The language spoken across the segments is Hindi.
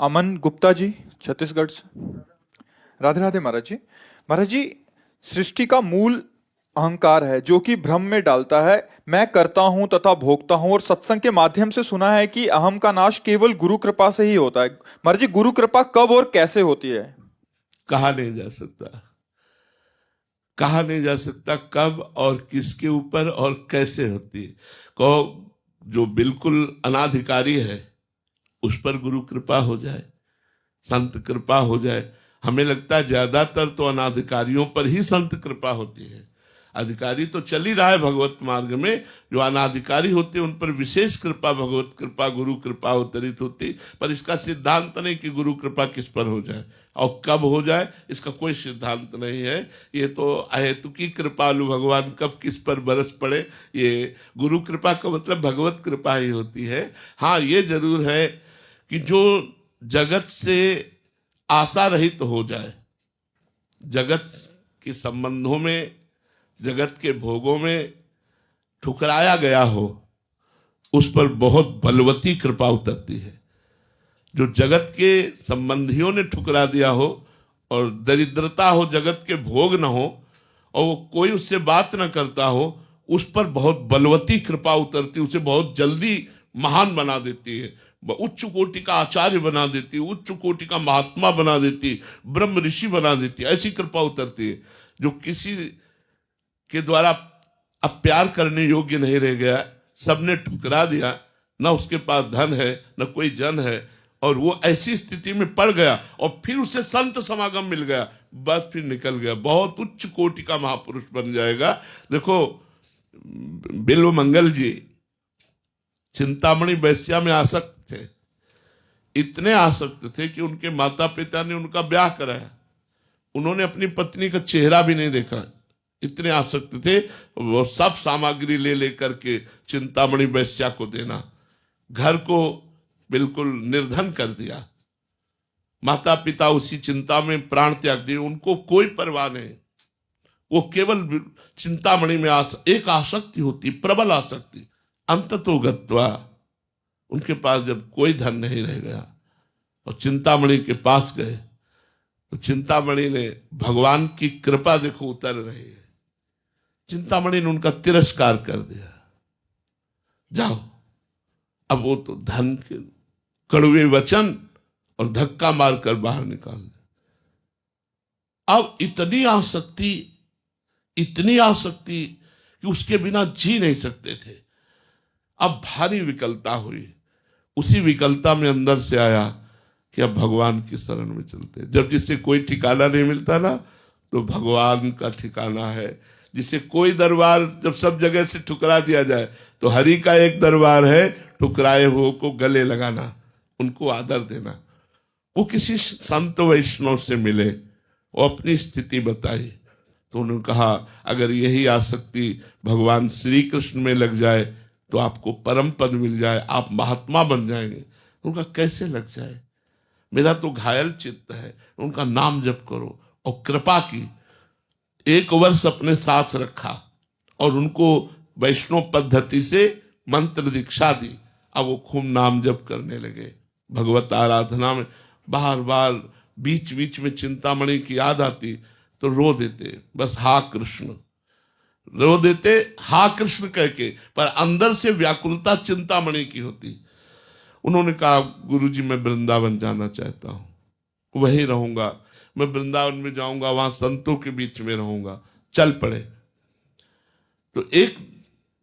अमन गुप्ता जी, छत्तीसगढ़ से। राधे राधे महाराज जी। महाराज जी, सृष्टि का मूल अहंकार है जो कि भ्रम में डालता है। मैं करता हूं तथा भोगता हूं, और सत्संग के माध्यम से सुना है कि अहम का नाश केवल गुरु कृपा से ही होता है। महाराज जी, गुरु कृपा कब और कैसे होती है? कहा नहीं जा सकता, कहा नहीं जा सकता कब और किसके ऊपर और कैसे होती है। कहो जो बिल्कुल अनाधिकारी है उस पर गुरु कृपा हो जाए, संत कृपा हो जाए। हमें लगता है ज्यादातर तो अनाधिकारियों पर ही संत कृपा होती है। अधिकारी तो चल ही रहा है भगवत मार्ग में, जो अनाधिकारी होते हैं उन पर विशेष कृपा, भगवत कृपा, गुरु कृपा अवतरित होती। पर इसका सिद्धांत नहीं कि गुरु कृपा किस पर हो जाए और कब हो जाए, इसका कोई सिद्धांत नहीं है। ये तो अहेतुकी कृपालु भगवान कब किस पर बरस पड़े, ये गुरु कृपा का मतलब भगवत कृपा ही होती है। हाँ, ये जरूर है कि जो जगत से आशा रहित हो जाए, जगत के संबंधों में, जगत के भोगों में ठुकराया गया हो, उस पर बहुत बलवती कृपा उतरती है। जो जगत के संबंधियों ने ठुकरा दिया हो और दरिद्रता हो, जगत के भोग न हो और वो कोई उससे बात न करता हो, उस पर बहुत बलवती कृपा उतरती, उसे बहुत जल्दी महान बना देती है, उच्च कोटि का आचार्य बना देती है, उच्च कोटि का महात्मा बना देती है, ब्रह्म ऋषि बना देती है। ऐसी कृपा उतरती है जो किसी के द्वारा अब प्यार करने योग्य नहीं रह गया, सबने ठुकरा दिया, ना उसके पास धन है न कोई जन है, और वो ऐसी स्थिति में पड़ गया और फिर उसे संत समागम मिल गया, बस फिर निकल गया, बहुत उच्च कोटि का महापुरुष बन जाएगा। देखो बिल्व मंगल जी चिंतामणि वैश्या में आसक्त थे, इतने आसक्त थे कि उनके माता पिता ने उनका ब्याह कराया, उन्होंने अपनी पत्नी का चेहरा भी नहीं देखा, इतने आसक्त थे। वो सब सामग्री ले लेकर के चिंतामणि वैश्या को देना, घर को बिल्कुल निर्धन कर दिया, माता पिता उसी चिंता में प्राण त्याग दिए, उनको कोई परवाह नहीं। वो केवल चिंतामणि में एक आसक्ति होती, प्रबल आसक्ति। अंततो गत्वा उनके पास जब कोई धन नहीं रह गया और चिंतामणि के पास गए, तो चिंतामणि ने भगवान की कृपा देखो उतर रही है, चिंतामणि ने उनका तिरस्कार कर दिया, जाओ। अब वो तो धन के कड़वे वचन और धक्का मारकर बाहर निकाल दे। अब इतनी आसक्ति कि उसके बिना जी नहीं सकते थे। अब भारी विकलता हुई, उसी विकलता में अंदर से आया कि अब भगवान की शरण में चलते। जब जिससे कोई ठिकाना नहीं मिलता ना, तो भगवान का ठिकाना है। जिसे कोई दरबार जब सब जगह से ठुकरा दिया जाए, तो हरि का एक दरबार है, ठुकराए हुए को गले लगाना, उनको आदर देना। वो किसी संत वैष्णव से मिले, वो अपनी स्थिति बताई, तो उन्होंने कहा अगर यही आसक्ति भगवान श्री कृष्ण में लग जाए तो आपको परम पद मिल जाए, आप महात्मा बन जाएंगे। उनका कैसे लग जाए, मेरा तो घायल चित्त है। उनका नाम जप करो, और कृपा की। 1 वर्ष अपने साथ रखा और उनको वैष्णव पद्धति से मंत्र दीक्षा दी। अब वो खूब नाम जप करने लगे, भगवत आराधना में बार बार बीच बीच में चिंतामणि की याद आती तो रो देते, बस हा कृष्ण, रो देते हा कृष्ण कह के, पर अंदर से व्याकुलता चिंतामणि की होती। उन्होंने कहा गुरुजी मैं वृंदावन जाना चाहता हूँ, वहीं रहूंगा, मैं वृंदावन में जाऊंगा, वहां संतों के बीच में रहूंगा। चल पड़े। तो एक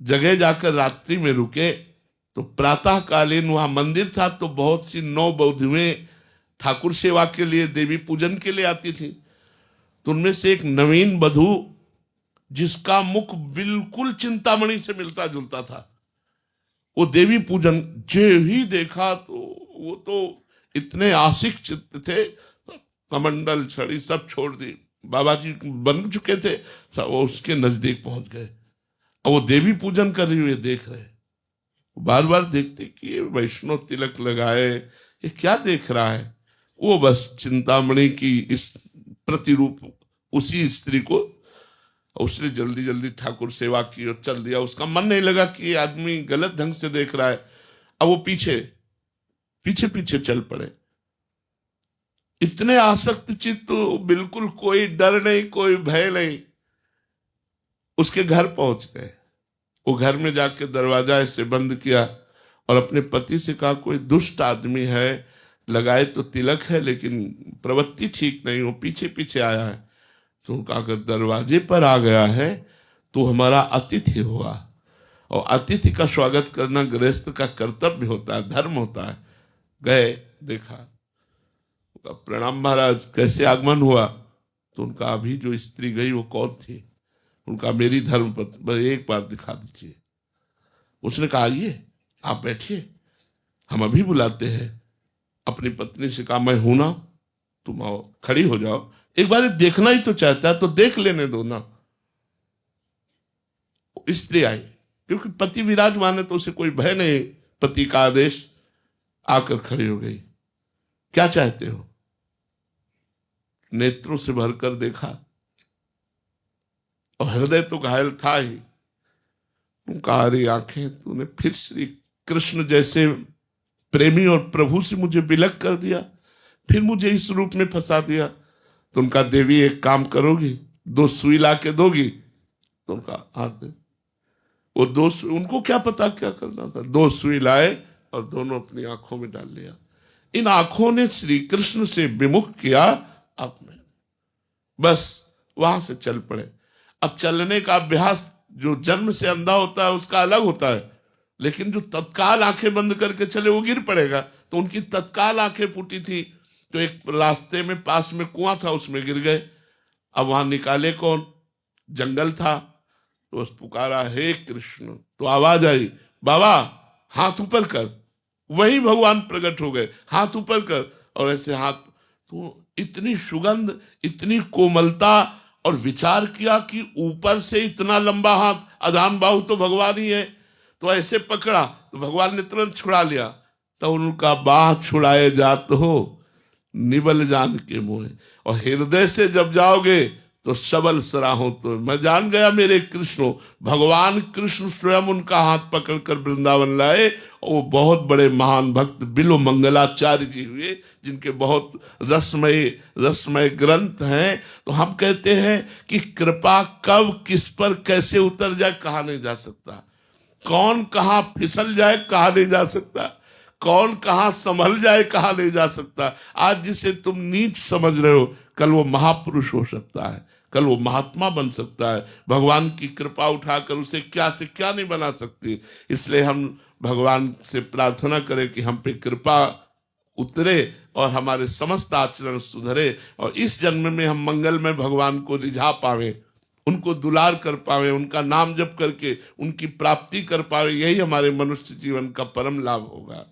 जगह जाकर रात्रि में रुके, तो प्रातःकालीन वहां मंदिर था, तो बहुत सी नौ बौद्धुएं ठाकुर सेवा के लिए, देवी पूजन के लिए आती थी। तो उनमें से एक नवीन वधू, जिसका मुख बिल्कुल चिंतामणि से मिलता जुलता था, वो देवी पूजन जे ही देखा तो वो तो इतने आशिक चित्त थे, कमंडल छड़ी सब छोड़ दी, बाबा जी बन चुके थे, वो उसके नजदीक पहुंच गए। और वो देवी पूजन कर रही हुई देख रहे, बार बार देखते कि ये वैष्णव तिलक लगाए, ये क्या देख रहा है। वो बस चिंतामणि की इस प्रतिरूप उसी स्त्री को, उसने जल्दी जल्दी ठाकुर सेवा की और चल दिया। उसका मन नहीं लगा कि ये आदमी गलत ढंग से देख रहा है। अब वो पीछे पीछे चल पड़े। इतने आसक्त चित्त, बिल्कुल कोई डर नहीं, कोई भय नहीं। उसके घर पहुंच गए। वो घर में जाके दरवाजा ऐसे बंद किया और अपने पति से कहा, कोई दुष्ट आदमी है, लगाए तो तिलक है लेकिन प्रवृत्ति ठीक नहीं, वो पीछे पीछे आया है। तो उनका अगर दरवाजे पर आ गया है तो हमारा अतिथि होगा, और अतिथि का स्वागत करना गृहस्थ का कर्तव्य होता है, धर्म होता है। गए, देखा, प्रणाम महाराज, कैसे आगमन हुआ? तो उनका अभी जो स्त्री गई वो कौन थी? उनका मेरी धर्मपत्नी, एक बार दिखा दीजिए। उसने कहा, आइए आप बैठिए, हम अभी बुलाते हैं। अपनी पत्नी से कहा, मैं हूं ना, तुम आओ, खड़ी हो जाओ, एक बार देखना ही तो चाहता है तो देख लेने दो ना। स्त्री आई, क्योंकि पति विराजमान है तो उसे कोई भय नहीं, पति का आदेश। आकर खड़ी हो गई। क्या चाहते हो? नेत्रों से भरकर देखा और हृदय तो घायल था ही। कारी आंखें, तूने फिर श्री कृष्ण जैसे प्रेमी और प्रभु से मुझे विलग कर दिया, फिर मुझे इस रूप में फंसा दिया। तो उनका, देवी एक काम करोगी, 2 सुई ला के दोगी? तो उनका हाथ दे। वो 2 सुई, उनको क्या पता क्या करना था, 2 सुई लाए और दोनों अपनी आंखों में डाल लिया। इन आंखों ने श्री कृष्ण से विमुख किया अपने, बस वहां से चल पड़े। अब चलने का अभ्यास जो जन्म से अंधा होता है उसका अलग होता है, लेकिन जो तत्काल आंखें बंद करके चले वो गिर पड़ेगा। तो उनकी तत्काल आंखें फूटी थी, तो एक रास्ते में पास में कुआं था, उसमें गिर गए। अब वहां निकाले कौन? जंगल था। तो बस पुकारा, हे कृष्ण, तो आवाज आई, बाबा हाथ ऊपर कर। वही भगवान प्रकट हो गए, हाथ ऊपर कर, और ऐसे हाथ। तो इतनी सुगंध, इतनी कोमलता, और विचार किया कि ऊपर से इतना लंबा हाथ, अजान बाहु तो भगवान ही है, तो ऐसे पकड़ा तो भगवान ने तुरंत छुड़ा लिया। तो उनका बाह छुड़ाए जात हो, निबल जान के मुंह। और हृदय से जब जाओगे तो सबल सराहो, तो मैं जान गया मेरे कृष्ण। भगवान कृष्ण स्वयं उनका हाथ पकड़कर वृंदावन लाए, और वो बहुत बड़े महान भक्त बिल्व मंगलाचार्य जी हुए, जिनके बहुत रसमय ग्रंथ हैं। तो हम कहते हैं कि कृपा कब किस पर कैसे उतर जाए कहा नहीं जा सकता, कौन कहां फिसल जाए कहा नहीं जा सकता, कौन कहां संभल जाए कहा नहीं जा सकता। आज जिसे तुम नीच समझ रहे हो, कल वो महापुरुष हो सकता है, कल वो महात्मा बन सकता है। भगवान की कृपा उठाकर उसे क्या से क्या नहीं बना सकती। इसलिए हम भगवान से प्रार्थना करें कि हम पे कृपा उतरे और हमारे समस्त आचरण सुधरे, और इस जन्म में हम मंगल में भगवान को रिझा पावे, उनको दुलार कर पावे, उनका नाम जप करके उनकी प्राप्ति कर पावे। यही हमारे मनुष्य जीवन का परम लाभ होगा।